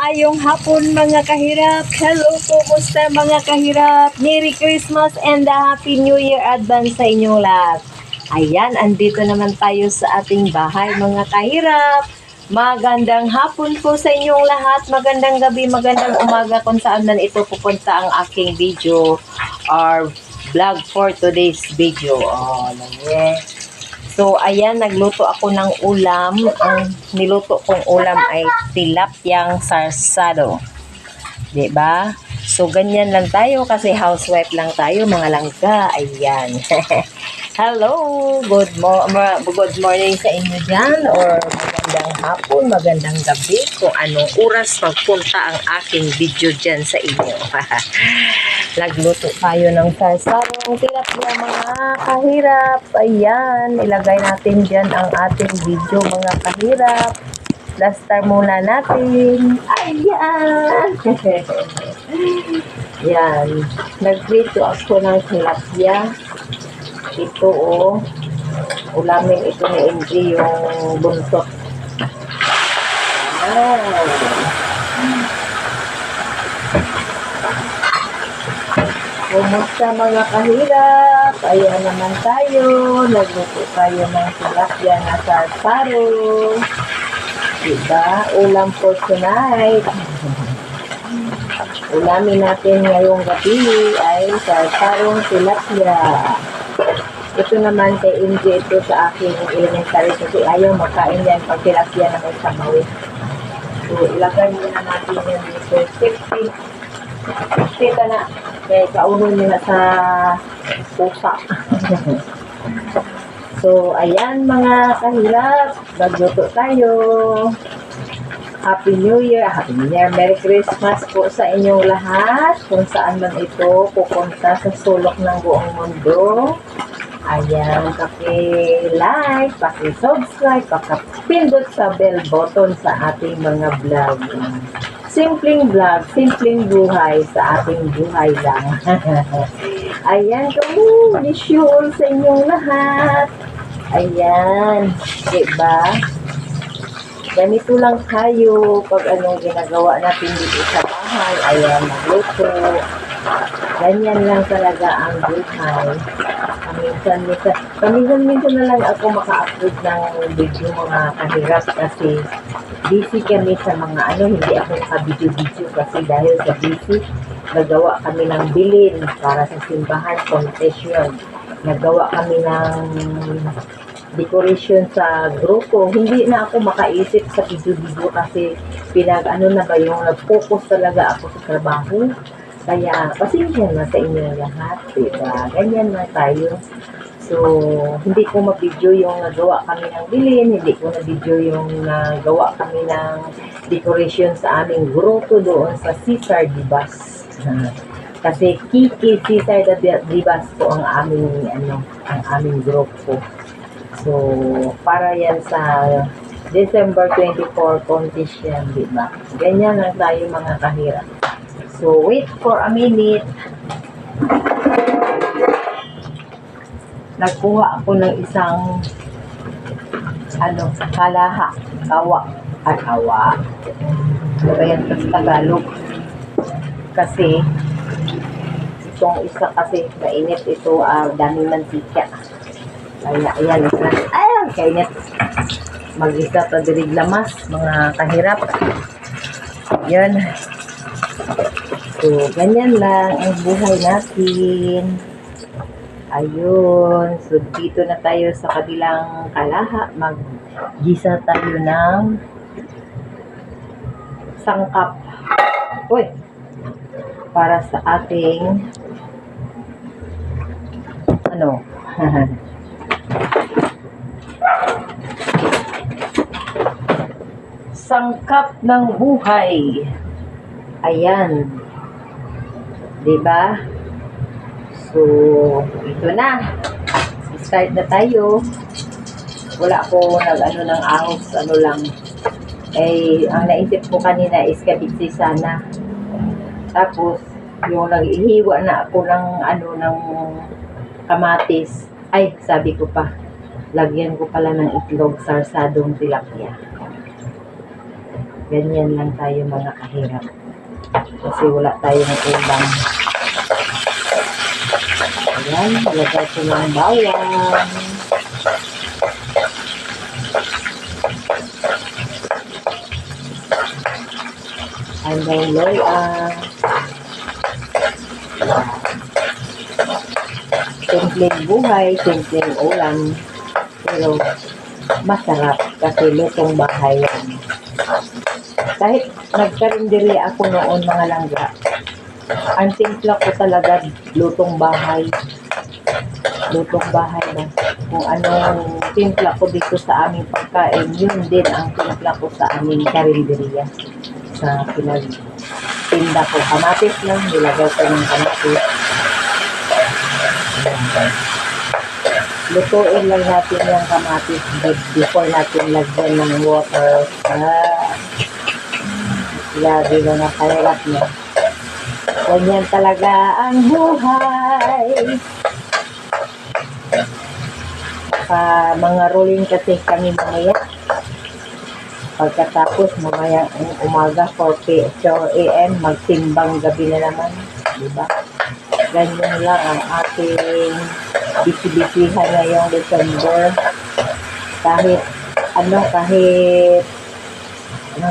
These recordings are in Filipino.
Maayong hapon mga kahirap. Hello, kumusta mga kahirap? Merry Christmas and Happy New Year advance sa inyong lahat. Ayan, andito naman tayo sa ating bahay mga kahirap. Magandang hapon po sa inyong lahat. Magandang gabi, magandang umaga kung saan man ito pupunta ang aking video or vlog for today's video. So, ayan, nagluto ako ng ulam. Ang niluto kong ulam ay tilapyang sarsado. Diba? So, ganyan lang tayo kasi housewife lang tayo, mga langga. Ayan. Hello! Good morning sa inyo dyan or magandang hapon, magandang gabi kung anong oras magpunta ang aking video dyan sa inyo. Nagluto tayo ng sarsadong tilapia mga kahirap. Ayan, ilagay natin dyan ang ating video mga kahirap. Plaster muna natin. Ayan. Yan. Nagprito ako ng tilapia. Ito ulamin ito ni Angie yung buntot. Kumusta mga kahirap? Ayan naman tayo. Nagluto tayo ng tilapia na sarsado. Diba? Ulam for tonight. Ulamin natin ngayong gabi ay sarsadong tilapia. Ito naman kay Inge, ito sa aking elementary kasi ayaw makain yan pag tilapia na may sabaw. So, ilagay muna natin yan dito. 60 ka na. Kaya kauno nila sa pusa. So, ayan mga kahirap. Magluto tayo. Happy New Year. Happy New Year. Merry Christmas po sa inyong lahat. Kung saan man ito pupunta sa sulok ng buong mundo. Ayan, paki-like, paki-subscribe, paki-pindot sa bell button sa ating mga vlog. Simpleng vlog, simpleng buhay sa ating buhay lang. Ayan, kumunisyon sa inyong lahat. Ayan, diba? Ganito lang tayo pag anong ginagawa natin dito sa bahay. Ayan, magluto. Ganyan lang talaga ang buhay. Paminsan na lang ako maka-upload ng video mga kahirap kasi busy kami sa mga hindi ako naka-video-video kasi dahil sa busy, nagawa kami ng bilin para sa simbahan, competition. Nagawa kami ng decoration sa grupo. Hindi na ako makaisip sa video-video kasi nag-focus talaga ako sa trabaho. Kaya, pasensya na sa inyo lahat. Diba? Ganyan na tayo. So, hindi ko ma-video yung nagawa kami ng bilin. Hindi ko na-video yung nagawa kami ng decoration sa aming grupo doon sa Cesar Dibas. Kasi Kiki Cesar Dibas po ang aming grupo. So, para yan sa December 24 contest yan, diba? Ganyan lang tayo mga kahirap. So, wait for a minute. Nagkuha ako ng isang kalaha. Kawa. Ano ba yan sa Tagalog? Kasi, itong isa kasi mainit ito, dami mantika. Kaya, ayan, isa. Ayan, kainit. Mag-isa pa dirig lamas, mga kahirap. Yan. So, ganyan lang ang buhay natin. Ayun. So, dito na tayo sa kabilang kalaha. Mag-gisa tayo ng sangkap. Uy! Para sa ating sangkap ng buhay. Ayan. Diba? So, ito na. Start na tayo. Wala ko ng ahos, lang. Ang naisip ko kanina is kabitsi sana. Tapos, yung nag-ihiwa na ako ng kamatis. Ay, sabi ko pa, lagyan ko pala ng itlog sarsadong tilapia. Ganyan lang tayo mga kahirap. Kasi wala tayong ulam. Ayan, lagay ko ng bawang. Hanggang loya. Simpleng buhay, simpleng ulam. Pero masarap kasi lutong bahay yan. Kahit nagkarindiri ako noon mga langga, ang timpla ko talaga lutong bahay. Lutong bahay na. Kung anong timpla ko dito sa aming pagkain, yun din ang timpla ko sa aming karinderiya. Sa pinagtinda ko. Kamatis lang, nilagay ko ng kamatis. Lutuin lang natin yung kamatis before natin lagyan ng water. Lagi na nakahirap na. Ganyan talaga ang buhay. Mga rolling kasi kami mamaya. Pagkatapos mamaya umaga 4 a.m. magtimbang gabi na naman. Diba? Ganyan lang ang ating bisi-bisihan ngayong December. Kahit anong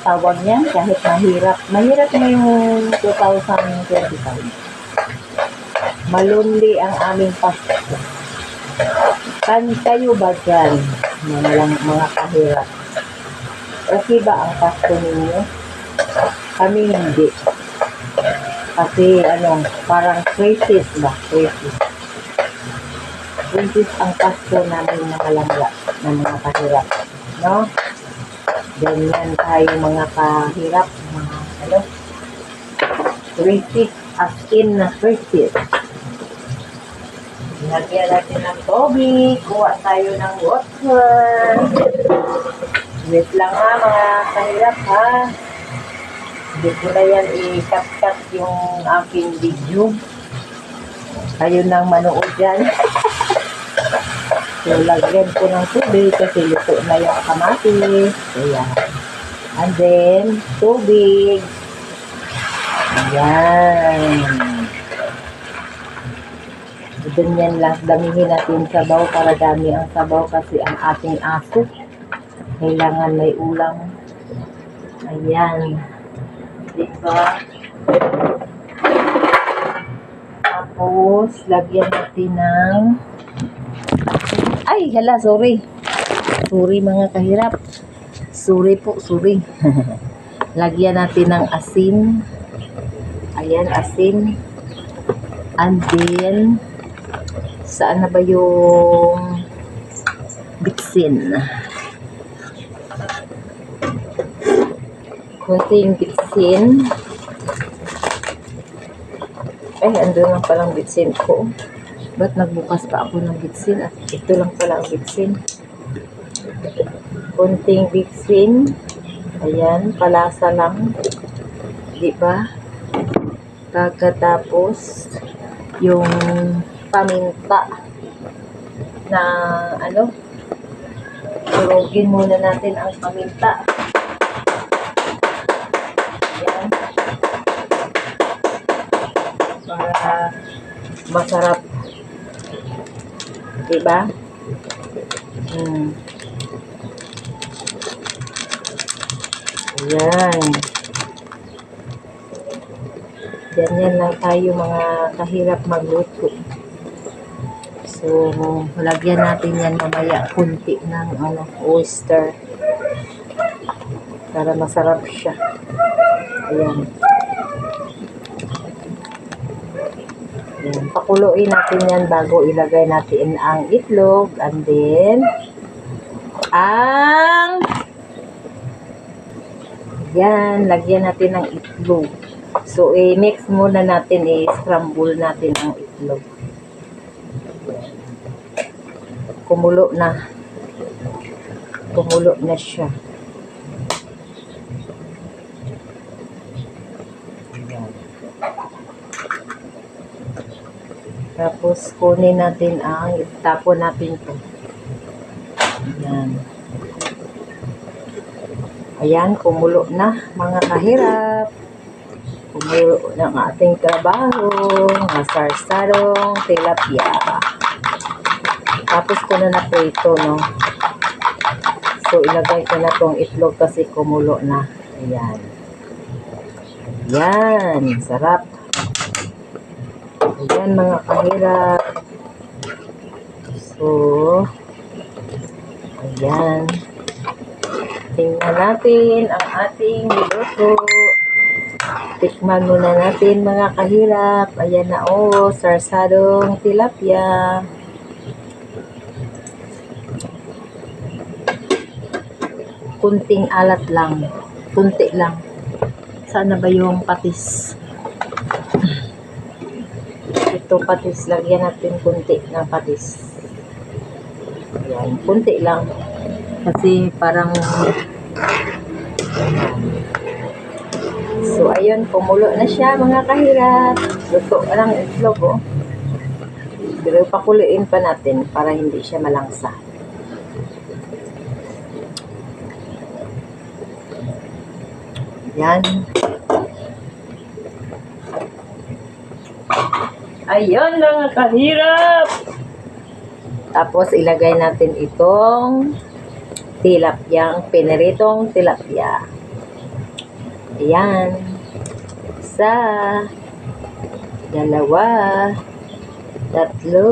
tawag niyan, kahit mahirap na yung 2025. Malunli ang aming Pasko. Kayo ba dyan, mga kahirap? Okay ba ang Pasko ninyo? Kami hindi. Kasi parang crisis ba? Crisis ang Pasko namin mga langga ng mga kahirap. No? Ganyan tayo mga kahirap. Crisis as in na crisis. Lagyan natin ng tubig. Kuha tayo ng water. Wait lang ha mga kahirap ha. Hindi ko na yan i-cut yung aking video. Kayo nang manood dyan. So, lagyan ko ng tubig kasi luto na yung kamatis. Ayan. And then, tubig. Ayan. Ganyan lang. Damihin natin sabaw para dami ang sabaw kasi ang ating aso kailangan may ulam. Ayan. Diba? Tapos, lagyan natin ng sorry. Sorry mga kahirap. Sorry po. Lagyan natin ng asin. Ayan, asin. And then, saan na ba yung bitsin? Kunting bitsin. Andun lang palang bitsin ko. Ba't nagbukas pa ako ng bitsin? At ito lang pala ang bitsin. Kunting bitsin. Ayan, palasa lang. Diba? Pagkatapos, yung paminta na durugin muna natin ang paminta. Ayan. Para masarap. Diba? Ayan. Ganyan lang tayo mga kahirap magluto. So, lagyan natin yan mamaya kunti ng oyster. Para masarap siya. Ayan. Ayan. Pakuluin natin yan bago ilagay natin ang itlog. And then, lagyan natin ng itlog. So, mix muna natin, scramble natin ang itlog. Kumulo na siya. Tapos, kunin natin tapon natin ito. Ayan. Ayan, kumulo na mga kahirap. Kumulo na ang ating trabaho. Mga sarsadong tilapia. Tapos ko na naprito, no? So, ilagay ko na tong itlog kasi kumulo na. Ayan. Ayan, sarap. Ayan mga kahirap. So, ayan. Tingnan natin ang ating niluto. Tikman muna natin mga kahirap. Ayan na sarsadong tilapia. Kunting alat lang. Kunti lang. Sana ba yung patis? Ito patis. Lagyan natin kunti ng patis. Ayan. Kunti lang. Kasi parang so, ayun. Kumulo na siya mga kahirap. Luto lang itlog, oh. Pero pakuluin pa natin para hindi siya malangsa. Yan. Ayun mga kahirap. Tapos ilagay natin itong tilapyang piniritong tilapia. Ayan. Isa. Dalawa. Tatlo.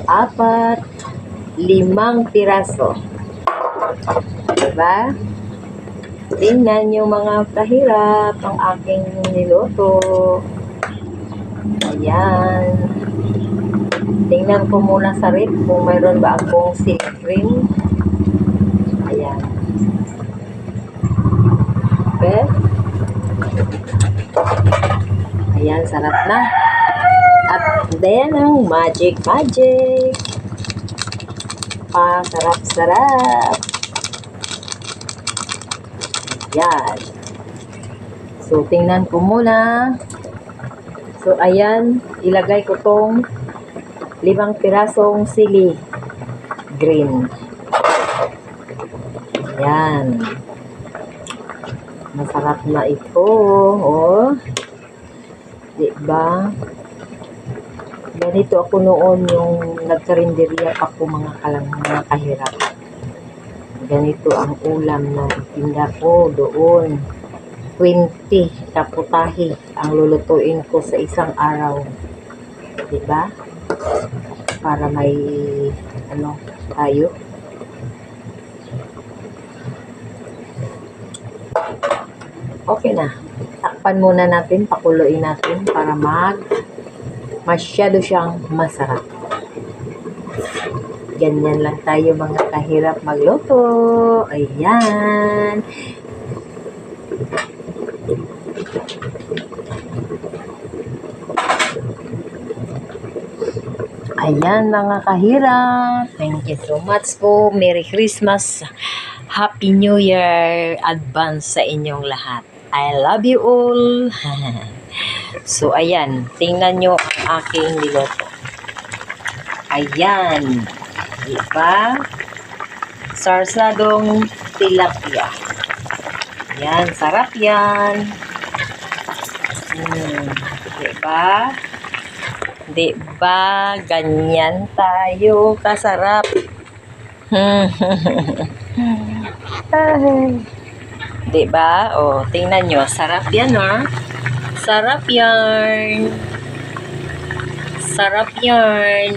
Apat. 5 piraso. Diba? Tingnan nyo mga kahirap ang aking niluto. Ayan. Tingnan ko muna sa rip kung mayroon ba akong silk-cream. Ayan. Okay. Ayan, sarap na. At then, ang magic. Sarap-sarap. Yan. So, tingnan ko muna. So, ayan. Ilagay ko tong 5 pirasong sili green. Yan. Masarap na ito. Oh. Diba? Ganito ako noon yung nagkarinderya pa ko mga kahirap. Ganito ang ulam na itinda ko doon. 20 kaputahi ang lulutuin ko sa isang araw. Diba? Para may tayo. Okay na. Takpan muna natin, pakuluin natin para masyado siyang masarap. Ganyan lang tayo mga kahirap magluto. Ayan. Ayan mga kahirap. Thank you so much po. Merry Christmas. Happy New Year. Advance sa inyong lahat. I love you all. So ayan. Tingnan nyo ang aking niluto. Ayan. Diba? Sarsadong tilapia. Yan, sarap yan. Diba? Diba? Ganyan tayo kasarap. Diba? O, tingnan nyo. Sarap yan, ha? Sarap yan. Sarap yan.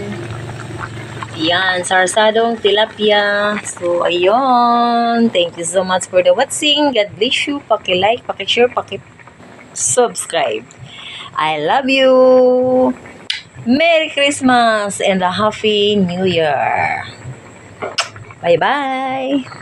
Yan, sarsadong tilapia. So, ayun. Thank you so much for the watching. God bless you. Paki-like, paki-share, paki-subscribe. I love you. Merry Christmas and a Happy New Year. Bye-bye.